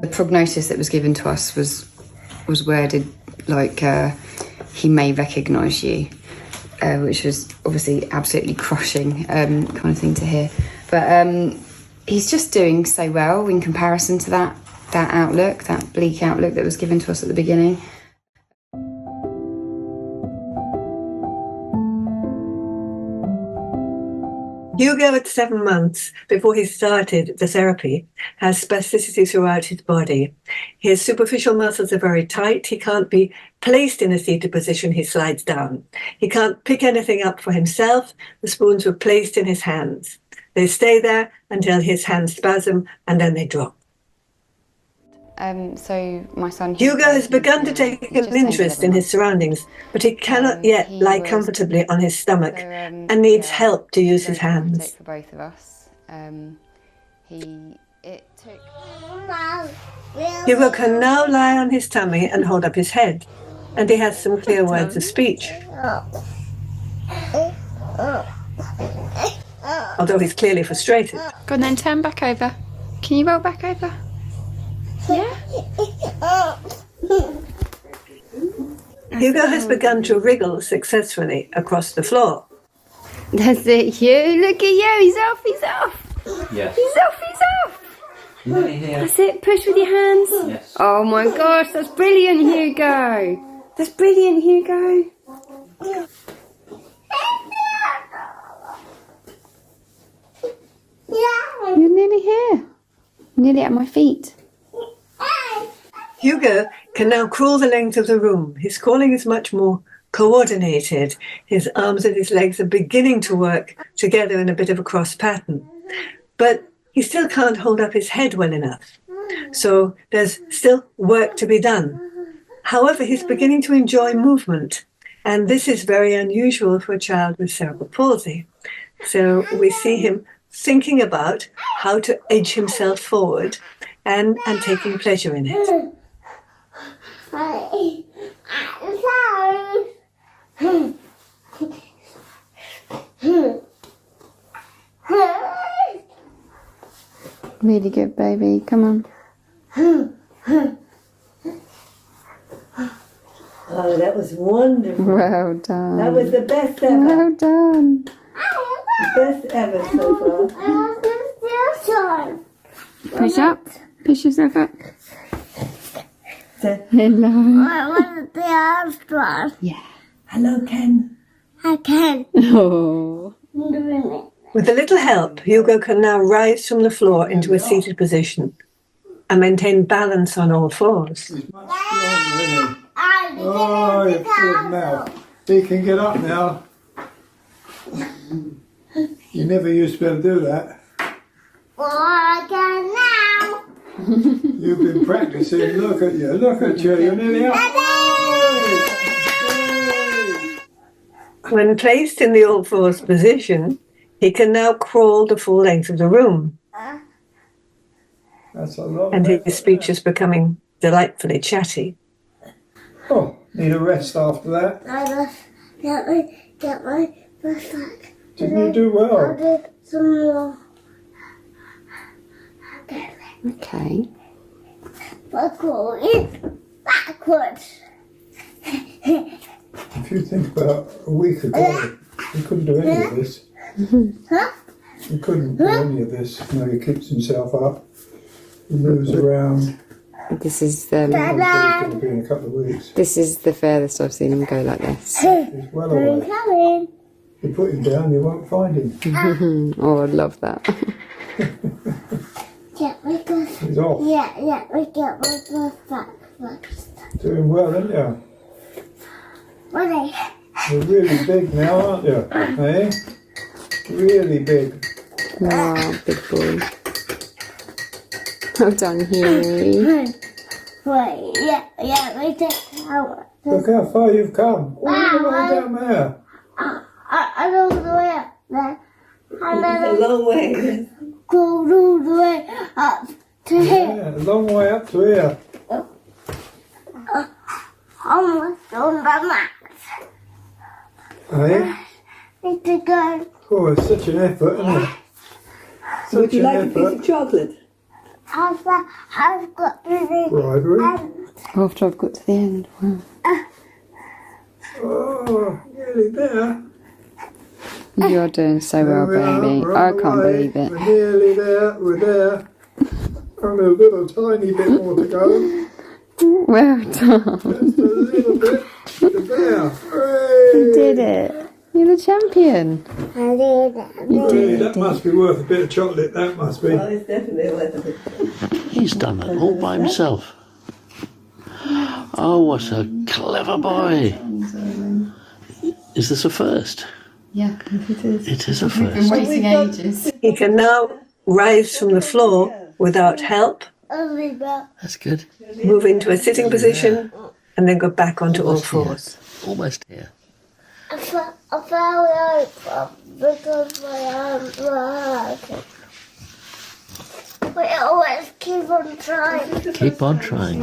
The prognosis that was given to us was worded like he may recognise you, which was obviously absolutely crushing kind of thing to hear. But he's just doing so well in comparison to that outlook, that bleak outlook that was given to us at the beginning. Hugo, at 7 months, before he started the therapy, has spasticity throughout his body. His superficial muscles are very tight. He can't be placed in a seated position. He slides down. He can't pick anything up for himself. The spoons were placed in his hands. They stay there until his hands spasm, and then they drop. So my son Hugo has begun to take an interest in his surroundings, but he cannot yet lie comfortably on his stomach and needs help to use his hands. For both of us. Hugo can now lie on his tummy and hold up his head, and he has some clear words of speech. Although he's clearly frustrated. Go on then, turn back over. Can you roll back over? Yeah? Hugo has begun to wriggle successfully across the floor. That's it, Hugh. Look at you. He's off. He's off. Yes. He's off. He's off. Nearly here. That's it. Push with your hands. Yes. Oh my gosh, that's brilliant, Hugo. That's brilliant, Hugo. You're nearly here. Nearly at my feet. Hugo can now crawl the length of the room. His crawling is much more coordinated. His arms and his legs are beginning to work together in a bit of a cross pattern. But he still can't hold up his head well enough. So there's still work to be done. However, he's beginning to enjoy movement. And this is very unusual for a child with cerebral palsy. So we see him thinking about how to edge himself forward and taking pleasure in it. Really good, baby. Come on. Oh, that was wonderful. Well done. That was the best ever. Well done. The best ever so far. Push up. Push yourself up. So, Hello. I want the last one. Yeah. hello, Ken. I can. Oh. With a little help, Hugo can now rise from the floor into a seated position and maintain balance on all fours. He's much stronger, isn't he? Oh, you're good now. He can get up now. You never used to be able to do that. Well, I can now. You've been practicing. Look at you. Look at you. You're nearly up. When placed in the all fours position, he can now crawl the full length of the room, That's a lot. and his speech is becoming delightfully chatty. Oh, need a rest after that. I just get my breath back. Didn't you do I'll well? do some more. Okay. Backwards. If you think about a week ago, you couldn't do any of this. Huh? You couldn't do any of this. No, he keeps himself up. He moves around. This is He's going to be in a couple of weeks. this is the furthest I've seen him go like this. He's well I'm away. coming. You put him down, you won't find him. Oh, I'd love that. Get my breath. He's off. Yeah, we get my breath back first. Doing well, aren't you? What are You're really big now, aren't you? Eh? Really big. Wow, big boy. Well done, Hughie. Wait, yeah, we take out. Look how far you've come. All the way down there. I don't know the way up there. And then A long way. go all the way up to here. Yeah, a long way up to here. Almost on the max. Eh? Need to go. Oh, it's such an effort, isn't it? Such Would you an like a piece effort. of chocolate? after I've got to the Bribery. After I've got to the end. Wow. Oh, nearly there. You're doing so well, There we are, baby. we're I on the can't way. believe it. We're nearly there. We're there. Only a little tiny bit more to go. Well done. Just a little bit. We're there. Hooray! You did it. You're the champion. I did it. Really, that must be worth a bit of chocolate. That must be. Oh, it's definitely worth a bit. He's done that all by himself. Oh, what a clever boy. Is this a first? Yeah, it is. It is a We've been first. waiting ages. He can now rise from the floor without help, That's good. move into a sitting position, and then go back onto all fours. Almost here. I fell over because my arms were hurting. We always keep on trying. Keep on trying.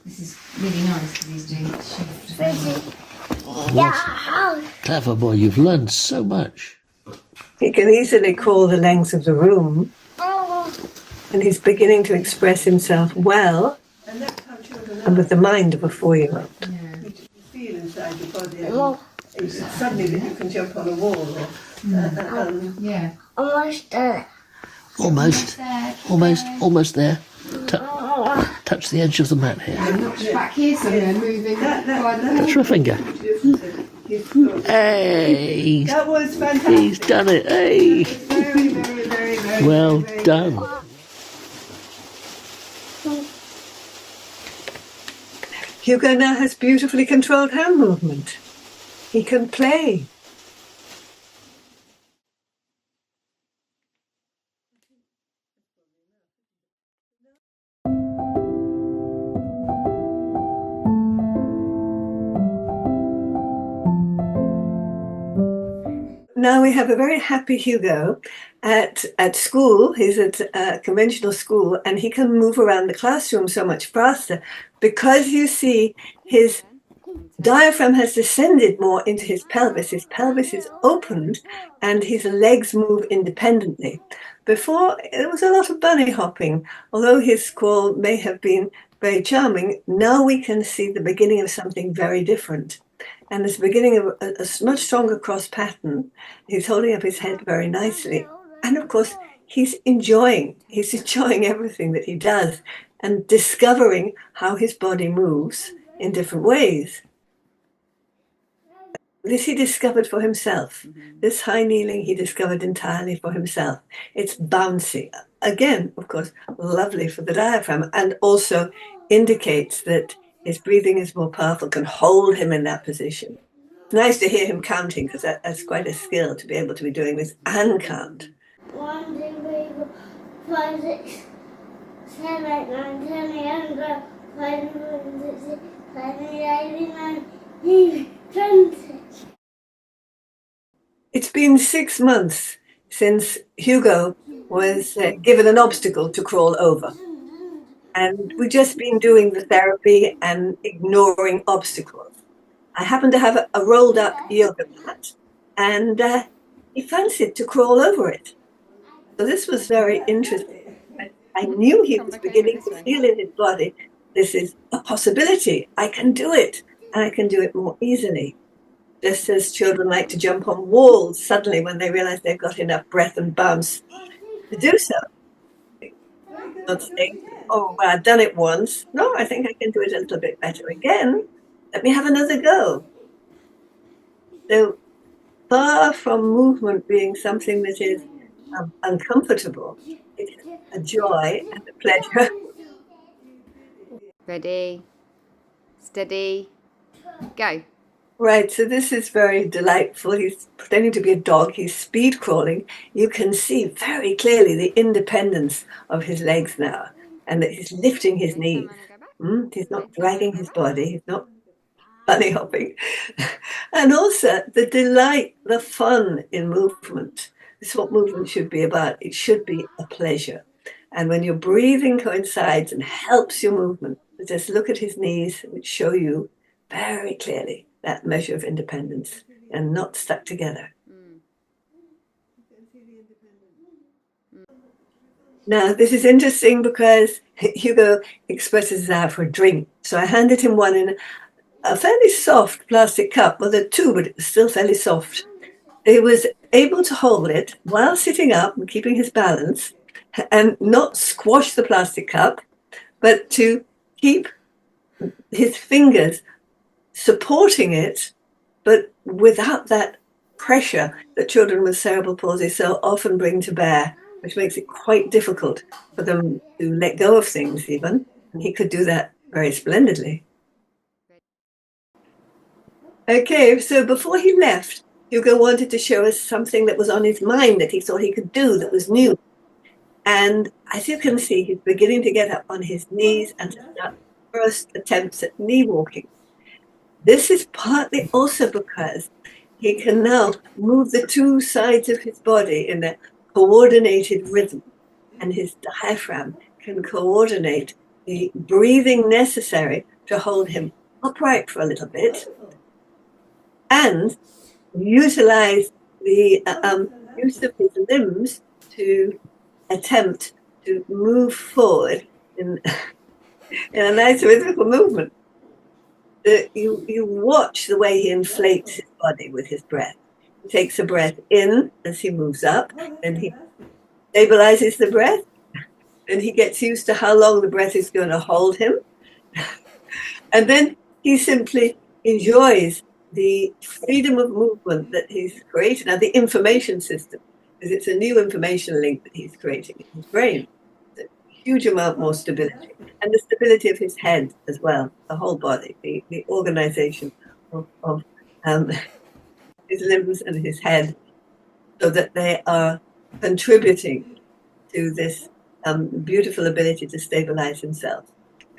This is really nice because he's doing shift. Yeah. Clever boy, you've learned so much. He can easily call the length of the room, and he's beginning to express himself well and with the mind of a 4-year-old. You feel inside your body, and suddenly that you can jump on a wall. Or, Yeah. Almost done. Almost there. Touch the edge of the mat here. Back here somewhere, moving by the Touch your finger. Hey, that was fantastic. he's done it. Hey, Very, very, very, very well very, very done. Hugo now has beautifully controlled hand movement. He can play. Now we have a very happy Hugo at school. He's at a conventional school, and he can move around the classroom so much faster because you see his diaphragm has descended more into his pelvis. His pelvis is opened and his legs move independently. Before, it was a lot of bunny hopping. Although his call may have been very charming, now we can see the beginning of something very different. And there's the beginning of a much stronger cross pattern. He's holding up his head very nicely. And of course, he's enjoying everything that he does and discovering how his body moves in different ways. This he discovered for himself. This high kneeling he discovered entirely for himself. It's bouncy. Again, of course, lovely for the diaphragm, and also indicates that his breathing is more powerful, can hold him in that position. It's nice to hear him counting, because that's quite a skill to be able to be doing this and count. 1, 2, 3, 4, 5, 6, 7, 8, 9, 10, 11, 12, 13, 14, 15, 16, 17, 20. It's been 6 months since Hugo was given an obstacle to crawl over. And we've just been doing the therapy and ignoring obstacles. I happened to have a rolled up yoga mat, and he fancied to crawl over it. So this was very interesting. I knew he was beginning to feel in his body, this is a possibility. I can do it, and I can do it more easily. Just as children like to jump on walls suddenly when they realize they've got enough breath and bounce to do so. Not saying, oh, well, I've done it once. No, I think I can do it a little bit better again. Let me have another go. So far from movement being something that is uncomfortable, it's a joy and a pleasure. Ready, steady, go. Right, so this is very delightful. He's pretending to be a dog. He's speed crawling. You can see very clearly the independence of his legs now, and that he's lifting his knees. He's not dragging his body. He's not bunny hopping. And also the delight, the fun in movement. This is what movement should be about. It should be a pleasure. And when your breathing coincides and helps your movement, just look at his knees, which show you very clearly that measure of independence and not stuck together. Now, this is interesting because Hugo expresses his desire for a drink. So I handed him one in a fairly soft plastic cup. Well, there are two, but it was still fairly soft. He was able to hold it while sitting up and keeping his balance and not squash the plastic cup, but to keep his fingers supporting it, but without that pressure that children with cerebral palsy so often bring to bear, which makes it quite difficult for them to let go of things even. And he could do that very splendidly. Okay, so before he left, Hugo wanted to show us something that was on his mind that he thought he could do that was new. And as you can see, he's beginning to get up on his knees and to start first attempts at knee walking. This is partly also because he can now move the two sides of his body in a coordinated rhythm, and his diaphragm can coordinate the breathing necessary to hold him upright for a little bit and utilize the use of his limbs to attempt to move forward in a nice rhythmical movement. You watch the way he inflates his body with his breath. He takes a breath in as he moves up, and he stabilizes the breath, and he gets used to how long the breath is going to hold him. And then he simply enjoys the freedom of movement that he's created, now the information system, because it's a new information link that he's creating in his brain. A huge amount more stability, and the stability of his head as well, the whole body, the organization of his limbs and his head, so that they are contributing to this beautiful ability to stabilize himself.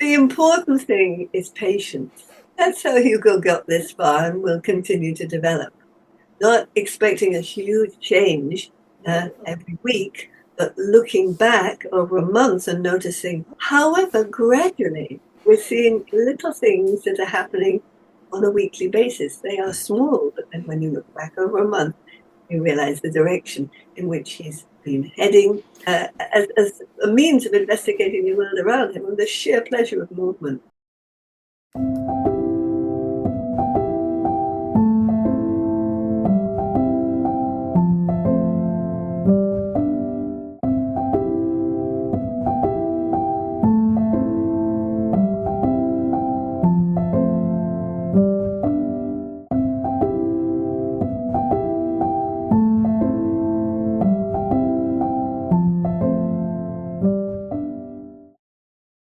The important thing is patience. That's how Hugo got this far and will continue to develop. Not expecting a huge change every week, but looking back over a month and noticing, however, gradually, we're seeing little things that are happening on a weekly basis. They are small, but then when you look back over a month, you realize the direction in which he's been heading as a means of investigating the world around him and the sheer pleasure of movement.